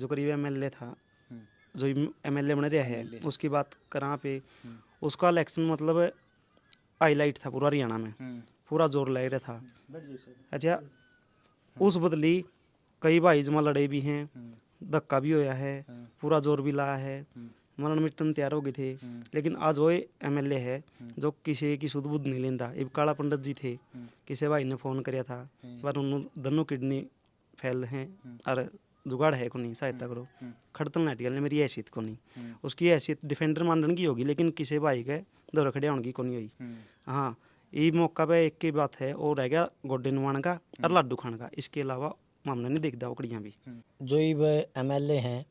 जो करीब एमएलए था, जो एमएलए बन रहा है, उसकी बात करा पे उसका इलेक्शन मतलब हाईलाइट था पूरा हरियाणा में, पूरा जोर लग रहा था। अच्छा, उस बदली कई भाई जमा लड़े भी हैं, धक्का भी होया है, पूरा जोर भी लाया है, मरण मिटन तैयार हो गए थे। लेकिन आज वो एमएलए है जो किसी की सुध बुध नहीं लेंदा। एक काला पंडित जी थे, किसी भाई ने फ़ोन कराया था, पर उन्होंने दोनों किडनी फैल हैं और जुगाड़ है को नहीं, सहायता करो। खड़तल नाटियल ने मेरी हैसियत को नहीं, उसकी हैसियत डिफेंडर मानने की होगी, लेकिन किसी भाई के दौर खड़े होने की को नहीं हुई। हाँ, ये मौका पे एक की बात है, और रह गया गोड्डे नुवाण का और लाडू खान का। इसके अलावा मामला नहीं देखता उकड़ियाँ भी। जो ये एमएलए हैं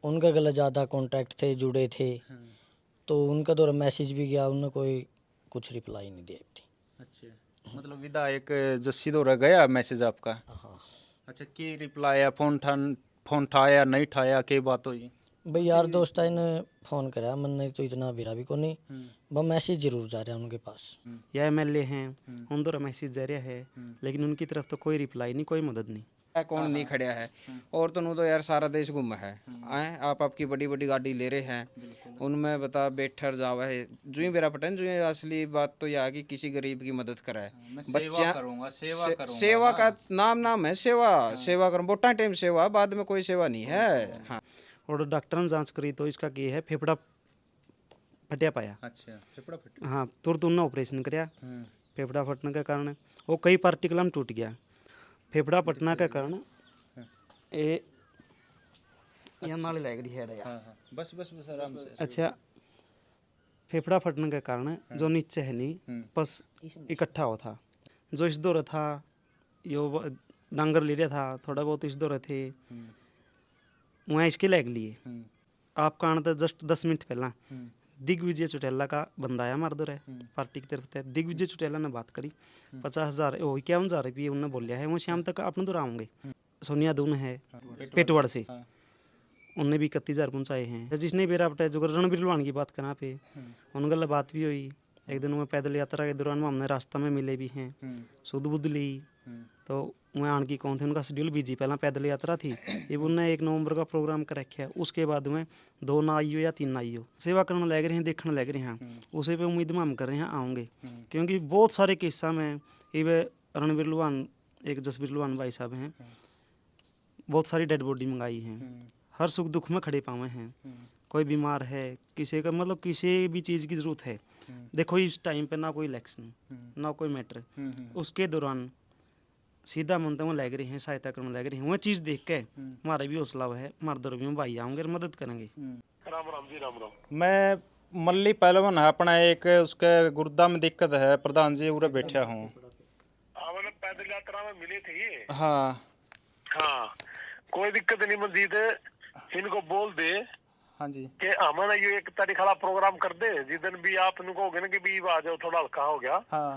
उनका गला ज़्यादा कॉन्टैक्ट थे, जुड़े थे, तो उनका द्वारा मैसेज भी गया, उन्होंने कोई कुछ रिप्लाई नहीं दिया थी। अच्छा, मतलब विधायक जस्सी दौरा गया मैसेज आपका? हाँ अच्छा, की रिप्लाई आया? फोन ठाया नहीं ठाया, के बात हुई? भाई यार दोस्त ने फ़ोन करा, मैंने तो इतना बिरा भी को नहीं, बस मैसेज जरूर जा रहा है उनके पास। या एमएलए हैं, उन द्वारा मैसेज जा रहा है, लेकिन उनकी तरफ तो कोई रिप्लाई नहीं, कोई मदद नहीं। कौन नहीं खड़ा है। और तो यार सारा देश गुम है। आए आप आपकी बड़ी बड़ी गाड़ी ले रहे हैं, उनमें बता बैठर जावा है। जो ही मेरा पटन जो असली बात तो यह है कि किसी गरीब की मदद कराए। बच्चा करूंगा, सेवा करूंगा। सेवा का नाम है सेवा। सेवा करूँ वोटा टाइम सेवा, बाद में कोई सेवा नहीं है। हाँ, और डॉक्टर ने जांच करी तो इसका ये है फेफड़ा फटिया पाया। अच्छा, फेफड़ा फट। हाँ, तुरंत उन्होंने ऑपरेशन कराया। फेफड़ा फटने के कारण वो कई पार्टिकल में टूट गया। फेफड़ा फटने के कारण ये नाली लग रही है यार। हाँ, बस आराम से। अच्छा, फेफड़ा फटने के कारण जो नीचे है नहीं बस इकट्ठा हुआ था। जो इस दौर था यो डांगर ले रहा था, थोड़ा बहुत इस दौर थे वहाँ इसके लग लिए। आप कारण तो जस्ट 10 मिनट पहला दिग्विजय चौटाला का बंदा आया हमारे दौर पार्टी की तरफ से। दिग्विजय चौटाला ने बात करी 50,000 ₹51,000 उन्होंने बोलिया है, वो शाम तक अपने दौर आऊँगे। सोनिया दून है पेटवाड़ से, उनने भी 31,000 पहुँचाए हैं। जिसने मेरा बटा जो रणबीर लुहान की बात करा पे उनके लिए बात भी हुई। एक दिन मैं पैदल यात्रा के दौरान हमने रास्ता में मिले भी हैं, सुध बुध ली। तो वहाँ आने की कौन थे, उनका शेड्यूल बिजी, पहला पैदल यात्रा थी, ये उन्होंने 1 नवंबर का प्रोग्राम कर रखा है। उसके बाद में 2 ना आई हो या 3 ना आई हो, सेवा करने लग रहे हैं, देखने लग रहे हैं। उसे पे उम्मीद में हम कर रहे हैं आऊँगे, क्योंकि बहुत सारे किस्सा में ये रणबीर लुहान, एक जसबीर लुहान भाई साहब हैं, बहुत सारी डेड बॉडी मंगाई हैं, हर सुख दुख में खड़े पावे हैं। कोई बीमार है, किसी का मतलब किसी भी चीज़ की ज़रूरत है, देखो इस टाइम पे ना कोई इलेक्शन ना कोई मैटर, उसके दौरान सीधा मनते में लग रहे हैं, सहायता करने लग रहे हैं। वह चीज़ देख के हमारा भी हौसला है, हमारे दौर में भाई आऊँगे, मदद करेंगे। राम राम जी, राम राम। मैं मल्ली पहलवान है अपना, एक उसके गुर्दा में दिक्कत है, प्रधान जी उरे बैठा हूँ। मतलब पैदल यात्रा में मिले थे ये। हाँ हाँ, कोई दिक्कत नहीं मंजीत, इनको बोल दे हाँ जी, कि हमारा ये 1 तारीख वाला प्रोग्राम कर दे। जिस दिन भी आप इनको कहोगे ना कि भी आ जाओ, थोड़ा हल्का हो गया, हाँ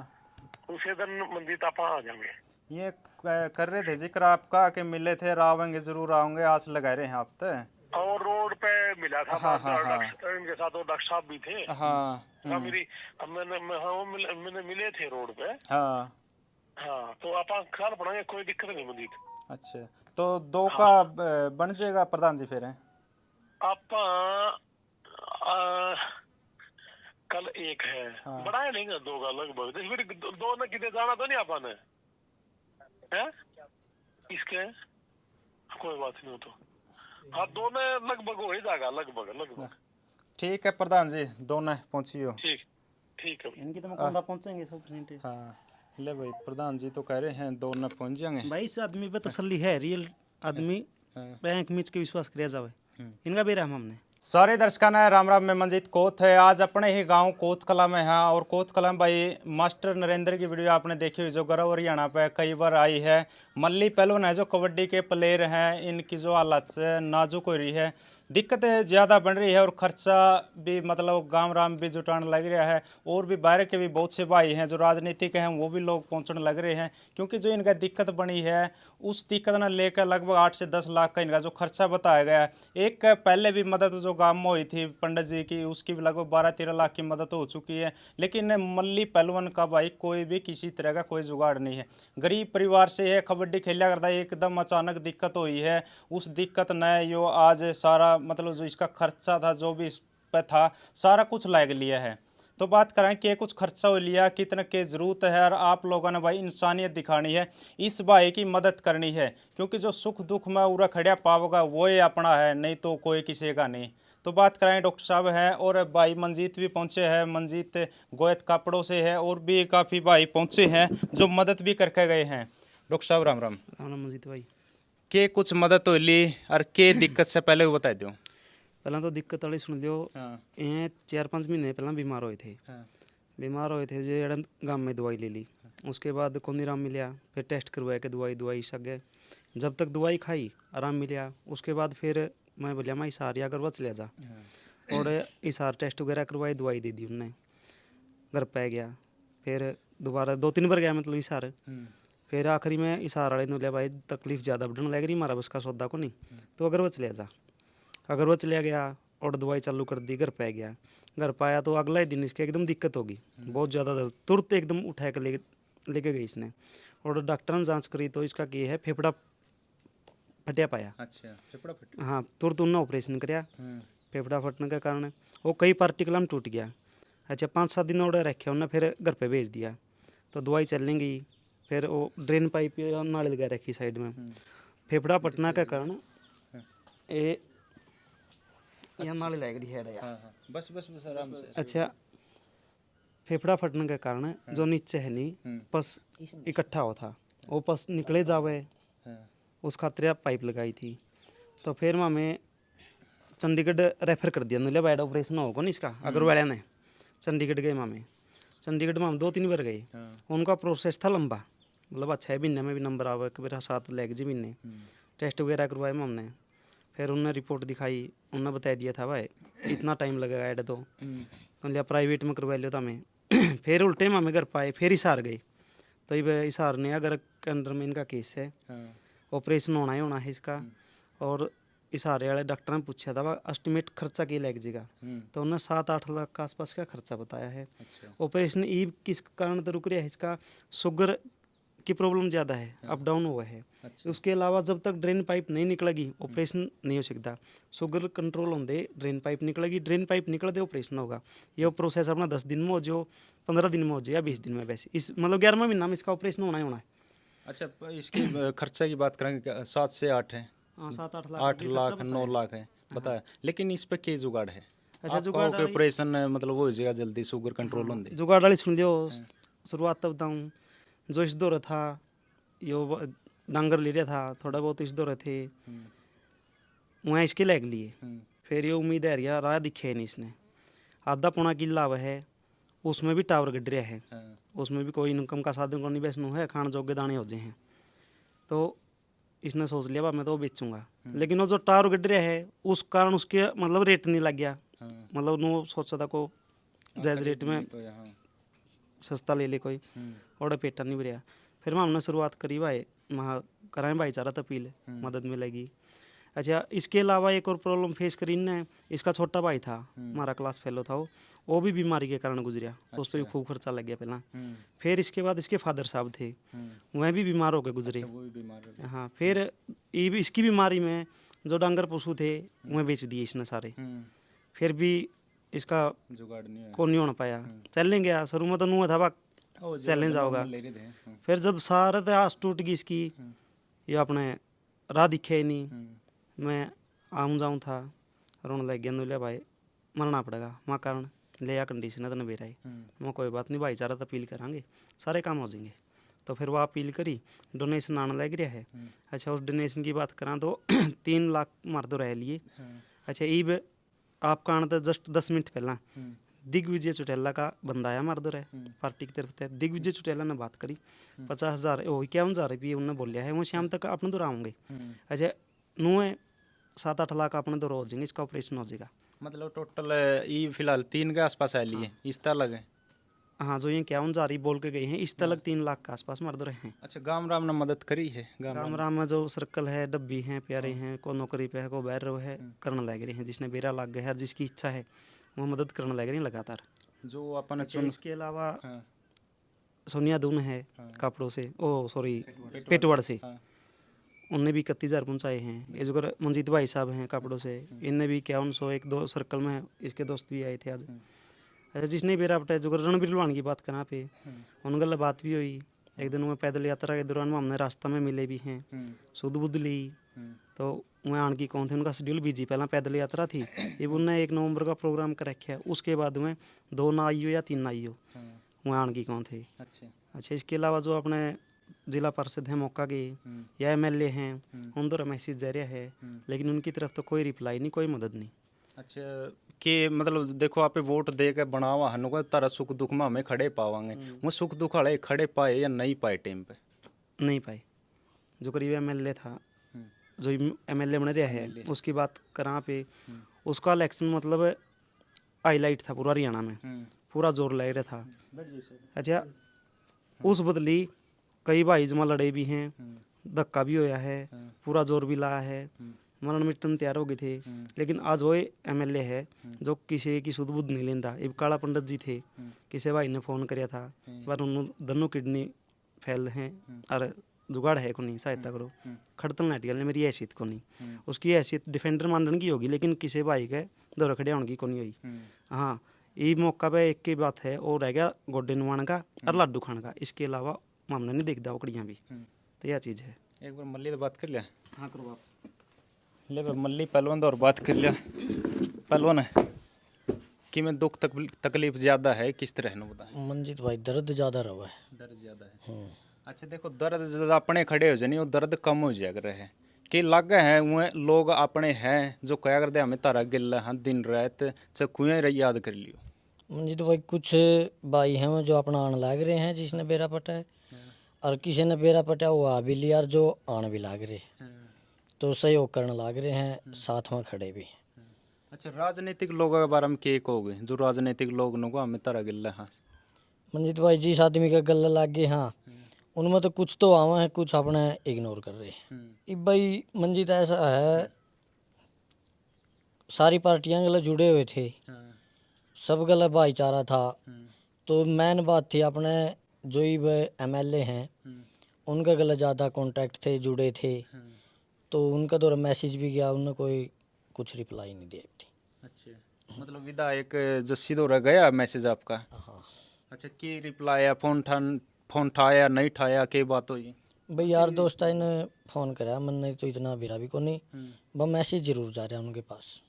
उसी दिन मंजीत आप आ जाएंगे। ये कर रहे थे जिक्र आपका कि मिले थे, आवेंगे जरूर आऊंगे, आस लगा रहे हैं आप तो। और रोड पे मिला था इनके साथ, वो डॉक्टर साहब भी थे। हाँ मेरी मैंने मिले थे रोड पे। हाँ। हाँ, तो आप ख्याल पड़ेंगे, कोई दिक्कत नहीं मंजीत। अच्छा, तो 2 का बन जाएगा प्रधान जी फिर? आप कल 1 है, बढ़ाया लेंगे 2 का लगभग। फिर 2 ने कितने जाना तो नहीं आपने है इसके, कोई बात नहीं हो तो। हाँ, 2 में लगभग हो ही जाएगा, लगभग। ठीक है प्रधान जी, 2 ने पहुंचियो। ठीक है। इनकी तो मुकाबला पहुँचेंगे 100%। हाँ ले भाई, प्रधान जी तो कह रहे हैं 2 ने पहुंच जाएंगे भाई इस आदमी पे तसल्ली है, रियल आदमी बैंक मीच के विश्वास किया जावे, इनका भी रहम हमने। सारे दर्शकों ने राम राम, में मंजीत कोत है। आज अपने ही गांव कोत कला में है, और कोत कला में भाई मास्टर नरेंद्र की वीडियो आपने देखी हुई, जो गौरव हरियाणा पे कई बार आई है। मल्ली पहलवान है, जो कबड्डी के प्लेयर हैं, इनकी जो हालत से नाजुक हो रही है, दिक्कतें ज़्यादा बन रही है, और खर्चा भी मतलब गांव राम भी जुटाने लग रहा है। और भी बाहर के भी बहुत से भाई हैं जो राजनीतिक हैं, वो भी लोग पहुंचने लग रहे हैं, क्योंकि जो इनका दिक्कत बनी है उस दिक्कत ने लेकर लगभग 8 से 10 लाख का इनका जो खर्चा बताया गया है। एक पहले भी मदद जो गांव में हुई थी पंडित जी की, उसकी भी लगभग 12-13 लाख की मदद हो चुकी है। लेकिन मल्ली पहलवान का भाई कोई भी किसी तरह का कोई जुगाड़ नहीं है। गरीब परिवार से है, कबड्डी खेला करता है, एकदम अचानक दिक्कत हुई है। उस दिक्कत ने यो आज सारा मतलब जो इसका खर्चा था, जो भी इस पे था, सारा कुछ लाग लिया है। तो बात करें कि कुछ खर्चा हो लिया, कितने की जरूरत है, और आप लोगों ने भाई इंसानियत दिखानी है, इस भाई की मदद करनी है, क्योंकि जो सुख दुख में उरा खड़ा पाओगा वो ही अपना है, नहीं तो कोई किसी का नहीं। तो बात करें डॉक्टर साहब हैं, और भाई मंजीत भी पहुंचे हैं, मंजीत गोयत कापड़ों से है, और भी काफ़ी भाई पहुंचे हैं जो मदद भी करके गए हैं। डॉक्टर साहब राम राम। राम मंजीत भाई। के कुछ मदद हो ली और के दिक्कत से पहले वो बता दो। पहला तो दिक्कत वाली सुन लियो। ये 4-5 महीने पहला बीमार हुए थे। बीमार हुए थे जो गाँव में दवाई ले ली, उसके बाद कोनी आराम मिला, फिर टेस्ट करवाया कि दवाई सके, जब तक दवाई खाई आराम मिला, उसके बाद फिर मैं बोलिया मैं इसार या करवा चले जा, और इसार टेस्ट वगैरह करवाई, दवाई दे दी उनने, घर पे गया। फिर दोबारा 2-3 बार गया मतलब इसार। फिर आखिरी में इसार वाले ने बोलिया भाई तकलीफ ज़्यादा बढ़ने लग रही, हमारा बस का सौदा को नहीं, तो अगर वो चले जा। अगर वो चले गया और दवाई चालू कर दी, घर पे गया। घर पे आया तो अगला ही दिन इसके एकदम दिक्कत होगी, बहुत ज़्यादा दर्द, तुरंत एकदम उठा कर लेके गई इसने, और डॉक्टर ने जांच करी तो इसका ये है फेफड़ा फटिया पाया। अच्छा, फेफड़ा फटा। हाँ, तुरंत उन्होंने ऑपरेशन कराया। फेफड़ा फटने के कारण वो कई पार्टिकल में टूट गया। अच्छा, 5-7 दिन और रखे उन्होंने, फिर घर पे भेज दिया। तो दवाई चलने गई, फिर वो ड्रेन पाइप नाली लगा रखी साइड में। फेफड़ा फटने के कारण ये यहाँ नाली लग रही है यार। बस बस बस आराम से। अच्छा, फेफड़ा फटने के कारण जो नीचे है नहीं पस इकट्ठा हो था, वो पस निकले जावे, उस खातिर पाइप लगाई थी। तो फिर हमें चंडीगढ़ रेफर कर दिया, नीले बैड ऑपरेशन होगा नहीं इसका, अगर वाले ने चंडीगढ़ गए मामे। चंडीगढ़ में हम 2-3 बार गए। उनका प्रोसेस था लंबा, मतलब 6 महीने में भी नंबर आवे, मेरा 7 लग जी महीने। टेस्ट वगैरह करवाए हमने, फिर उन्होंने रिपोर्ट दिखाई, उन्होंने बता दिया था भाई इतना टाइम लगेगा ऐड तो लिया प्राइवेट में करवा लिया था हमें। फिर उल्टे में हमें घर पाए, फिर हिसार गए। तो ये हिसार ने अगर के अंदर में इनका केस है, ऑपरेशन होना है इसका। और हिसारे वाले डॉक्टर ने पूछा था वह एस्टिमेट खर्चा क्या लग जाएगा, तो उन्होंने 7-8 लाख के आसपास का खर्चा बताया है। ऑपरेशन ई किस कारण तो रुक रहा है, इसका शुगर की प्रॉब्लम ज़्यादा है, अप डाउन हुआ है। उसके अलावा जब तक ड्रेन पाइप नहीं निकलेगी ऑपरेशन नहीं हो सकता। शुगर कंट्रोल होंगे ड्रेन पाइप निकलेगी, ड्रेन पाइप निकल दे ऑपरेशन होगा। ये प्रोसेस अपना 10 दिन में हो जो, 15 दिन में हो जाए या 20 दिन में, वैसे इस मतलब 11वां महीना में इसका ऑपरेशन होना ही होना है। अच्छा, इसकी खर्चा की बात करेंगे, 7 से 8 है, हाँ, 7-8 लाख 8 लाख 9 लाख है बताया। लेकिन इस पे क्या जुगाड़ है? अच्छा, जुगाड़ ऑपरेशन मतलब हो जाएगा जल्दी, शुगर कंट्रोल होंगे। जुगाड़ वाली सुन लियो। शुरुआत तब बताऊँ, जो इस दौर था यो डांगर ले रहा था, थोड़ा बहुत इस दौर थे वहाँ इसके लग लिए। फिर ये उम्मीद है यार राह दिखे नहीं इसने, आधा पौना किला वह है, उसमें भी टावर गड रहा है, उसमें भी कोई इनकम का साधन को नहीं बेचना है, खान जोगे दाने हो जाए हैं। तो इसने सोच लिया मैं तो बेचूंगा। लेकिन वो जो टावर गड रहा है उस कारण उसके मतलब रेट नहीं लग गया, मतलब उन्होंने सोचा था को जायज़ रेट में सस्ता ले ले कोई, और पेटा नहीं भरिया। फिर हमने शुरुआत करी भाई, वहाँ कराएं भाईचारा अपील, मदद मिलेगी। अच्छा, इसके अलावा एक और प्रॉब्लम फेस करी ने, इसका छोटा भाई था हमारा क्लास फेलो था, वो भी बीमारी के कारण गुजरा। उस पर भी खूब खर्चा लग गया पहला। फिर इसके बाद इसके फादर साहब थे, वह भी बीमार होकर गुजरे। हाँ, फिर ये भी इसकी बीमारी में जो डांगर पशु थे वह बेच दिए इसने सारे। फिर भी इसका जुगाड़ नहीं को नहीं होना पाया। चलने गया शुरू में तो नूह था चैलेंज आओगा। फिर जब सारे आस टूट गई इसकी, ये अपने राह दिखे ही नहीं, मैं आऊँ जाऊँ था, रोने लग गया, बोलिया भाई मरना पड़ेगा माँ कारण ले आ कंडीशन है तो नबेरा है। मैं कोई बात नहीं भाईचारा तो अपील करांगे, सारे काम हो जाएंगे। तो फिर वो अपील करी, डोनेशन आने लग रहा है। अच्छा, उस डोनेशन की बात करा तो 3 लाख मार तो रह लिए। अच्छा, ईब आपका आने तो जस्ट 10 मिनट पहला दिग्विजय चौटाला का बंदा आया मार दो रहे पार्टी की तरफ से। दिग्विजय चौटाला ने बात करी 50,000 51,000 रुपये उन्होंने बोलिया है, वो शाम तक अपने दौर आऊँगे। अच्छा, नूह 7-8 लाख अपने दौर हो जाएंगे, इसका ऑपरेशन हो जाएगा। मतलब टोटल ये फिलहाल 3 के आसपास आ लिए इस तरह लगे। हाँ जो ये क्या जारी बोल के गए हैं इस तलक 3 लाख के आसपास मर्द रहे हैं। अच्छा, गाम राम ने मदद करी है? राम राम में जो सर्कल है डब्बी हैं प्यारे हैं, को नौकरी पे है को बैर रहे है करने लग रहे हैं, जिसने बेरा लग गया है जिसकी इच्छा है वो मदद करने लग रही हैं लगातार। जो अपन अच्छा, इसके अलावा हाँ। सोनिया दून है कापड़ों से, ओ सॉरी पेटवाड़ से, हाँ। उनने भी 31,000 पहुँचाए हैं। ये जो मंजीत भाई साहब हैं कापड़ों से, इनने भी 51,102 सर्कल में इसके दोस्त भी आए थे आज। अच्छा, जिसने बेरा पटा जो रणबीर लुहान की बात करा पे उन गल बात भी हुई। एक दिन मैं पैदल यात्रा के दौरान हमने रास्ता में मिले भी हैं, सुध बुध ली, तो वहाँ आन की कौन थे उनका शेड्यूल बिजी, पहला पैदल यात्रा थी, अब उनने 1 नवंबर का प्रोग्राम कर रखा है, उसके बाद में 2 ना आई हो या 3 ना आई हो, वहाँ आन की कौन थे। अच्छा, इसके अलावा जो अपने जिला परिषद है मौका के या एमएलए हैं उन द्वारा मैसेज जा रहा है, लेकिन उनकी तरफ तो कोई रिप्लाई नहीं, कोई मदद नहीं। अच्छा, कि मतलब देखो आप वोट दे के बनावा हनु को तारा सुख दुख में हमें खड़े पावांगे, वो सुख दुख वाले खड़े पाए या नहीं पाए टाइम पे? नहीं पाए। जो करीब एमएलए था, जो एमएलए बन रहा है उसकी बात करा पे, उसका इलेक्शन मतलब हाईलाइट था पूरा हरियाणा में, पूरा जोर लग रहा था। अच्छा, उस बदली कई भाई जमा लड़े भी हैं, धक्का भी होया है, पूरा जोर भी लाया है, मरण मिटन तैयार हो गए थे, लेकिन आज वो एमएलए है जो किसी की सुध बुध नहीं लेंदा। अब काला पंडित जी थे, किसी भाई ने फ़ोन कराया था, पर उन्होंने दोनों किडनी फैल हैं और जुगाड़ है को नहीं, सहायता करो। खड़तल नाटियल ने मेरी हैसियत को नहीं, उसकी हैसियत डिफेंडर मानने की होगी, लेकिन किसी भाई के दौरा खड़े होने की को नहीं हुई। हाँ, ये मौका पे एक की बात है, और रह गया गोड्डे नुवान का और लड्डू खाने का, इसके अलावा मामला नहीं दिखता उकड़ियाँ भी। तो यह चीज़ है। एक बार मल्ली तो बात कर लिया। हाँ करो आप। ले बार मल्ली पहलवान तो और बात कर लिया। पहलवान है कि मैं दुख तकलीफ ज़्यादा है, किस तरह है बता? मंजीत भाई दर्द ज़्यादा रहा है। दर्द ज़्यादा है। अच्छा, देखो दर्द ज़्यादा अपने खड़े हो जाए वो दर्द कम हो जाया करे है कि लागे हैं वो लोग अपने हैं जो क्या करते हमें तारा गिल हाँ दिन रात चकुएं याद कर लियो। मंजीत भाई कुछ भाई हैं वो जो अपना आन लाग रहे हैं, जिसने बेरा पटा है, और किसी ने बेरा पटा वो आ भी लिया और जो आन भी लाग रहे हैं, तो सहयोग करने लाग रहे हैं, साथ में खड़े भी हैं। अच्छा, राजनीतिक लोगों के बारे में क्या कहोगे? जो राजनीतिक लोग नो हमें तारा गिल हाँ मंजीत भाई जिस आदमी का गला लाग गए, हाँ उनमें तो कुछ तो आवा है, कुछ अपने इग्नोर कर रहे हैं। अब भाई मंजीत ऐसा है, सारी पार्टियां गले जुड़े हुए थे, सब गले भाईचारा था, तो मेन बात थी अपने जो एमएलए हैं उनका गले ज़्यादा कांटेक्ट थे, जुड़े थे, तो उनका द्वारा मैसेज भी गया, उन्होंने कोई कुछ रिप्लाई नहीं दिया थी। अच्छा, मतलब विधायक जस्सी दौरा गया मैसेज आपका? हाँ अच्छा, की रिप्लाई आया? फोन ठाया नहीं ठाया, के बात हुई? भाई यार दोस्त ने फ़ोन कराया, मैंने तो इतना बिरा भी को नहीं, बस मैसेज जरूर जा रहा है उनके पास,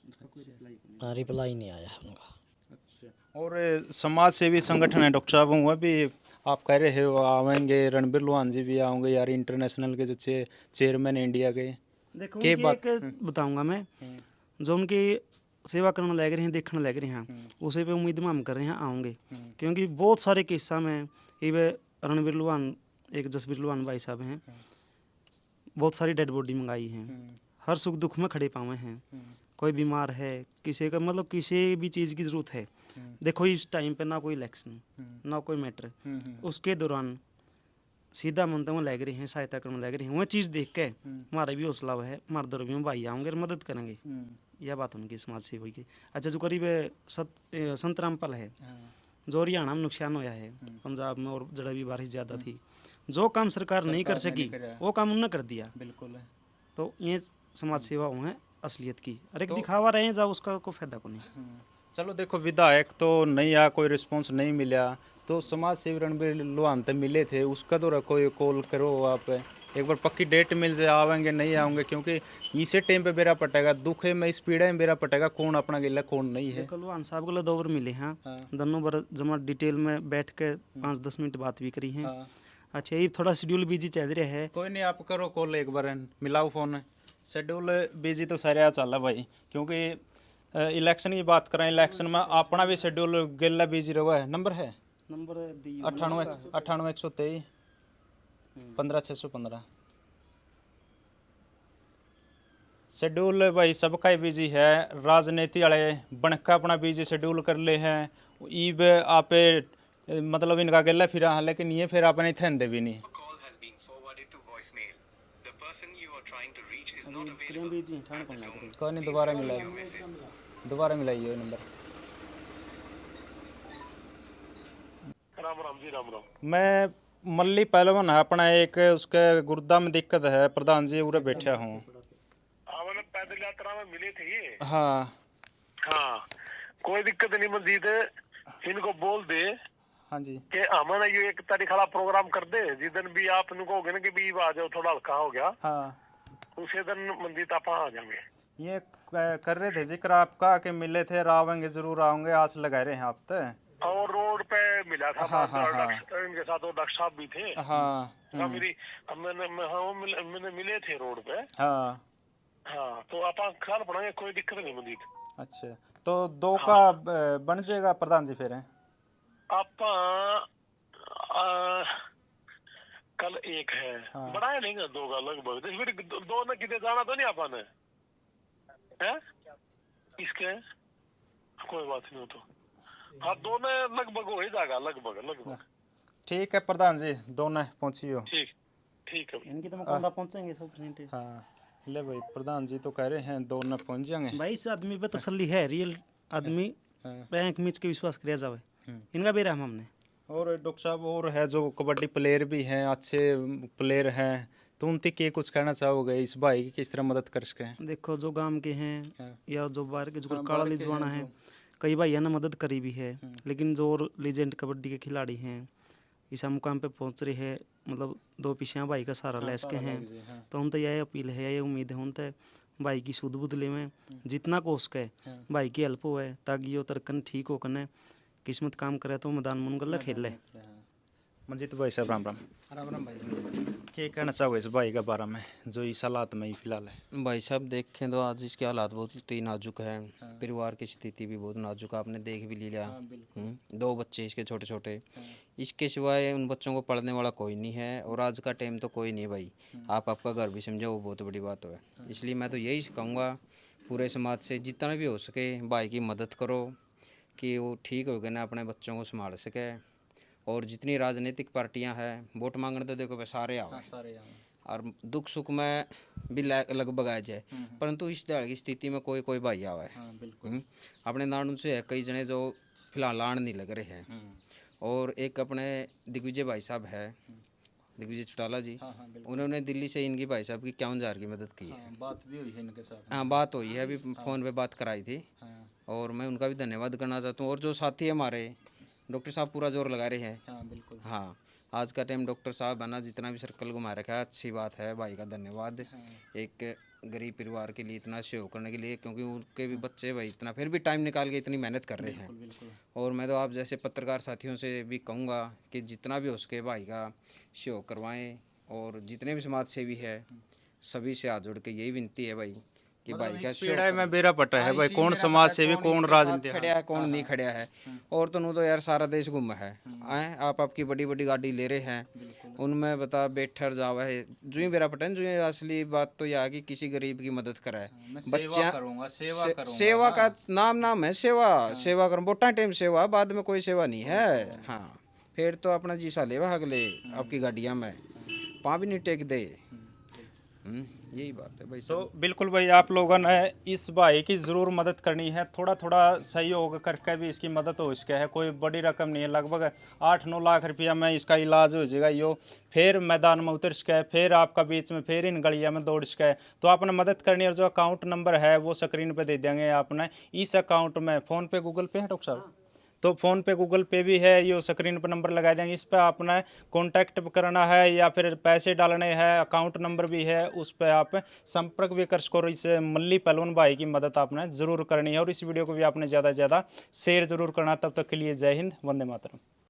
हाँ रिप्लाई नहीं आया उनका। अच्छा, और समाज सेवी संगठन है डॉक्टर साहब, हुआ भी आप कह रहे हो आवेंगे, रणबीर लोहान जी भी आएंगे यार, इंटरनेशनल के जो चेयरमैन इंडिया के, देखो के उनकी एक बताऊंगा मैं, जो उनकी सेवा करने लग रहे हैं, देखने लग रहे हैं, उसे पे उम्मीद में हम कर रहे हैं आऊँगे, क्योंकि बहुत सारे किस्सा में ये रणबीर लोहान, एक जसबीर लोहान भाई साहब हैं, बहुत सारी डेड बॉडी मंगाई हैं, हर सुख दुख में खड़े पावे हैं, कोई बीमार है, किसी का मतलब किसी भी चीज़ की ज़रूरत है। देखो इस टाइम पे ना कोई इलेक्शन ना कोई मैटर, उसके दौरान सीधा मन तो लग रहे हैं, सहायता करने लग रहे हैं, वह चीज़ देख के हमारा भी हौसला है, हमारे दौर में भाई आएंगे और मदद करेंगे। यह बात उनकी समाज सेवा की। अच्छा, जो करीब संत रामपाल है, जो हरियाणा में नुकसान होया है, पंजाब में और जड़ा भी बारिश ज़्यादा थी, जो काम सरकार नहीं कर सकी वो काम उन्होंने कर दिया। बिल्कुल है। तो ये समाज सेवा है असलियत की, और एक दिखावा रहे जा उसका कोई फायदा को नहीं। चलो देखो, विधायक तो नहीं आया, कोई रिस्पांस नहीं मिला, तो समाज सेवी रणबीर लोहान तो मिले थे, उसका तो कोई कॉल करो आप, एक बार पक्की डेट मिल जाए, आवेंगे नहीं आऊँगे, क्योंकि इसी टाइम पे बेरा पटेगा, दुख है में इस पीड़ा में बेरा पटेगा, कौन अपना गिला कौन नहीं है। कल लोहान साहब को 2 बार मिले हैं, दोनों बार जमा डिटेल में बैठ के 5-10 मिनट बात भी करी हैं। अच्छा, ये थोड़ा शेड्यूल बिजी चल रहा है। कोई नहीं, आप करो कॉल एक बार, मिलाओ फोन। शेड्यूल बिजी तो सारे चल रहा भाई, क्योंकि इलेक्शन की बात करें, इलेक्शन में अपना भी शेड्यूल गिला बिजी रहा है। नंबर है नंबर 98 123 15 615। शेड्यूल भाई सबका ही बिजी है, राजनीति वाले बनका अपना बिजी शेड्यूल कर ले हैं। ईब आप मतलब इनका गला फिरा हाँ, लेकिन ये फिर अपने थे भी नहीं। call has been forwarded to voicemail. The person you are trying to reach is not available. कोई नहीं, दोबारा मिलाइए ये नंबर। राम राम जी, राम राम। मैं मल्ली पहलवान है अपना, एक उसके गुर्दा में दिक्कत है, प्रधान जी उरे बैठा हूँ। मतलब पैदल यात्रा में मिले थे ये। हाँ हाँ, कोई दिक्कत नहीं मंजीत, इनको बोल दे हाँ जी। कि हमारा ये एक तारीख वाला प्रोग्राम कर दे, जिस दिन भी आप इनको कहोगे ना कि भी आ जाओ, थोड़ा हल्का हो गया, हाँ उसी दिन मंजीत आप आ जाएंगे। ये कर रहे थे जिक्र आपका कि मिले थे, आवेंगे जरूर आऊंगे, आस लगा रहे हैं आप तो। और रोड पे मिला था हाँ, हाँ, हाँ। इनके साथ वो डॉक्टर साहब भी थे। हाँ मैंने मिले थे रोड पे। हाँ। हाँ, तो आप ख्याल पड़ेंगे, कोई दिक्कत नहीं मंजीत। अच्छा, तो दो का बन जाएगा प्रधान जी फिर? आप कल एक है, हाँ। बढ़ाया नहीं ना, दो का लगभग, फिर दो ने कितने जाना तो नहीं आपने है इसके, कोई बात नहीं हो तो। हाँ, दो ने लगभग हो ही जाएगा, लगभग। ठीक है प्रधान जी, दोनों पहुंचियो। ठीक ठीक है। इनकी तो मुकम्मल पहुंचेंगे 100%। हाँ ले भाई, प्रधान जी तो कह रहे हैं दोनों पहुंच जाएंगे। भाई इस आदमी पे तसल्ली है, रियल आदमी हाँ। बैंक मीच के विश्वास किया जावे, इनका भी रहम हमने। और डॉक्टर साहब और है जो कबड्डी प्लेयर भी हैं, अच्छे प्लेयर हैं, तो उनसे क्या कुछ कहना चाहोगे, इस भाई की किस तरह मदद कर सकें? देखो जो गांव के हैं हाँ। या जो बाहर के, जो हाँ, काला बाहर के लिजवाना हैं है, कई भाइयों ने मदद करी भी है, लेकिन जो लीजेंड कबड्डी के खिलाड़ी हैं इस मुकाम पे पहुंच रहे हैं, मतलब दो पीछे भाई का सहारा ले सके हैं, तो हम तो यही अपील है, यही उम्मीद है उनसे भाई की सुध बुध ले में जितना को सके भाई की हेल्प हो है, ताकि वो तरकन ठीक हो कने किस्मत काम करे तो मैदान में गल्ला खेल ले। मंजीत भाई साहब राम राम। राम राम भाई। क्या कहना चाहोगे इस भाई के बारे में जो इस हालात में ही फिलहाल है? भाई साहब देखें तो आज इसके हालात बहुत ही नाजुक है, परिवार की स्थिति भी बहुत नाजुक है, आपने देख भी लिया। दो बच्चे इसके छोटे छोटे, इसके सिवाय उन बच्चों को पढ़ने वाला कोई नहीं है, और आज का टाइम तो कोई नहीं भाई, आप आपका घर भी समझो, वो बहुत बड़ी बात है। इसलिए मैं तो यही कहूँगा पूरे समाज से जितना भी हो सके भाई की मदद करो कि वो ठीक हो गए ना, अपने बच्चों को संभाल सके। और जितनी राजनीतिक पार्टियां हैं, वोट मांगने तो देखो सारे आवे, और दुख सुख में भी लगभग आ जाए, परंतु इस दहाड़ की स्थिति में कोई कोई भाई आवा है। अपने नानू से है कई जने जो फिलहाल आण नहीं लग रहे हैं, और एक अपने दिग्विजय भाई साहब है, दिग्विजय चौटाला जी, उन्होंने दिल्ली से इनकी भाई साहब की 51,000 की मदद की है। बात भी हुई है इनके साथ। हाँ, बात हुई है, अभी फ़ोन पे बात कराई थी, और मैं उनका भी धन्यवाद करना चाहता हूँ। और जो साथी हमारे डॉक्टर साहब पूरा जोर लगा रहे हैं। हाँ बिल्कुल। हाँ, आज का टाइम डॉक्टर साहब है ना, जितना भी सर्कल घुमा रखा है, अच्छी बात है, भाई का धन्यवाद। एक गरीब परिवार के लिए इतना सहयोग करने के लिए, क्योंकि उनके भी बच्चे भाई इतना फिर भी टाइम निकाल के इतनी मेहनत कर रहे हैं। और मैं तो आप जैसे पत्रकार साथियों से भी कहूँगा कि जितना भी हो सके भाई का सहयोग करवाएं, और जितने भी समाज सेवी है सभी से हाथ जोड़ के यही विनती है भाई कि भाई का पीड़ा में बेरा पटा है भाई, कौन समाज सेवी कौन राजनीति खड़ा है कौन नहीं खड़ा है। और तो यार सारा देश गुम है, आप आपकी बड़ी बड़ी गाड़ी ले रहे हैं, उनमें बता बैठर जावा है, जो ही मेरा पटन, जो ही असली बात तो यह है कि किसी गरीब की मदद कराए। बच्चा सेवा का नाम है, सेवा करूँ, वोटा टाइम सेवा, बाद में कोई सेवा नहीं है। हाँ, फिर तो अपना जी साले वह अगले आपकी गाड़ियाँ में पाँव भी नहीं टेक दे। यही बात है भाई। तो बिल्कुल भाई, आप लोगों ने इस भाई की ज़रूर मदद करनी है, थोड़ा थोड़ा सहयोग करके भी इसकी मदद हो सके है, कोई बड़ी रकम नहीं है, लगभग 8-9 लाख रुपया में इसका इलाज हो जाएगा। यो फिर मैदान में उतर सके, फिर आपका बीच में फिर इन गलिया में दौड़ सके, तो आपने मदद करनी है। और जो अकाउंट नंबर है वो स्क्रीन पे दे देंगे आपने, इस अकाउंट में फ़ोन पे गूगल पे है डॉक्टर साहब, तो फ़ोन पे गूगल पे भी है, ये स्क्रीन पर नंबर लगा देंगे, इस पर आपने कांटेक्ट करना है या फिर पैसे डालने हैं, अकाउंट नंबर भी है, उस पर आप संपर्क भी कर सको। इस मल्ली पहलवान भाई की मदद आपने ज़रूर करनी है, और इस वीडियो को भी आपने ज़्यादा से ज़्यादा शेयर ज़रूर करना। तब तक के लिए जय हिंद, वंदे मातरम।